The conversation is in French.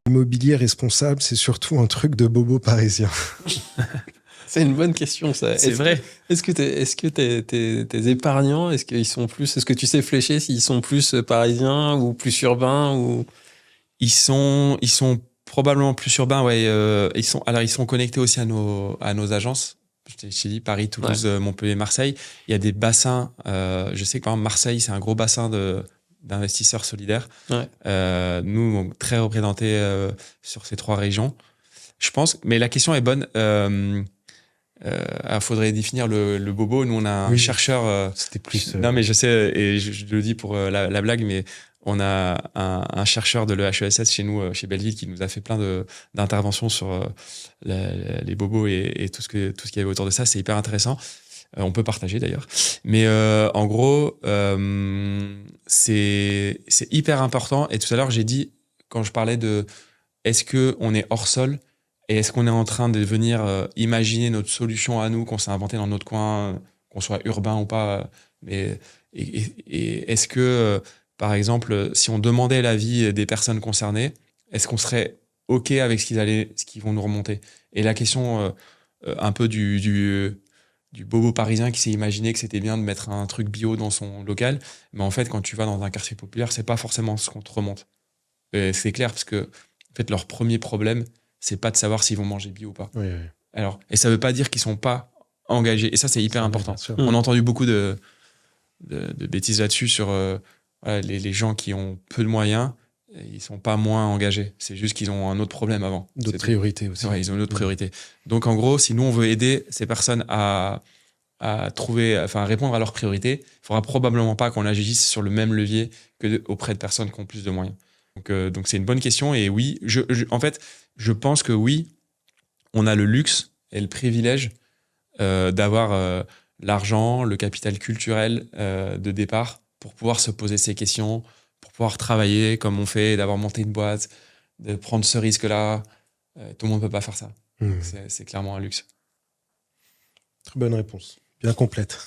L'immobilier responsable, c'est surtout un truc de bobo parisien. C'est une bonne question, ça. C'est vrai. Est-ce que tes épargnants, est-ce que tu sais flécher s'ils sont plus parisiens ou plus urbains ou... Ils sont probablement plus urbains, ouais. Ils sont connectés aussi à nos agences. Je t'ai dit Paris, Toulouse, Montpellier, Marseille. Il y a des bassins. Je sais que par exemple Marseille, c'est un gros bassin d'investisseurs solidaires. Ouais. Nous, très représentés sur ces 3 régions. Je pense. Mais la question est bonne. Faudrait définir le bobo. Nous, on a un chercheur. C'était plus. Non, mais je sais, et je le dis pour la blague, mais on a un chercheur de l'EHESS chez nous, chez Belleville, qui nous a fait plein d'interventions sur les bobos et tout ce qu'il y avait autour de ça. C'est hyper intéressant. On peut partager d'ailleurs. Mais en gros, c'est hyper important. Et tout à l'heure, j'ai dit, quand je parlais de est-ce qu'on est hors sol et est-ce qu'on est en train de venir imaginer notre solution à nous, qu'on s'est inventé dans notre coin, qu'on soit urbain ou pas, mais et est-ce que par exemple, si on demandait l'avis des personnes concernées, est-ce qu'on serait OK avec ce qu'ils vont nous remonter? Et la question un peu du bobo parisien qui s'est imaginé que c'était bien de mettre un truc bio dans son local, mais en fait, quand tu vas dans un quartier populaire, c'est pas forcément ce qu'on te remonte. Et c'est clair, parce que en fait, leur premier problème, c'est pas de savoir s'ils vont manger bio ou pas. Oui. Alors, et ça veut pas dire qu'ils sont pas engagés. Et ça, c'est hyper important. On a entendu beaucoup de bêtises là-dessus sur les gens qui ont peu de moyens, ils sont pas moins engagés. C'est juste qu'ils ont un autre problème avant. D'autres priorités aussi. Ouais, ils ont une autre priorité. Donc, en gros, si nous, on veut aider ces personnes à répondre à leurs priorités, il faudra probablement pas qu'on agisse sur le même levier que auprès de personnes qui ont plus de moyens. Donc c'est une bonne question. Et oui, en fait, je pense que oui, on a le luxe et le privilège d'avoir l'argent, le capital culturel de départ pour pouvoir se poser ces questions, pour pouvoir travailler comme on fait, d'avoir monté une boîte, de prendre ce risque-là. Tout le monde ne peut pas faire ça. C'est clairement un luxe. Très bonne réponse. Bien complète.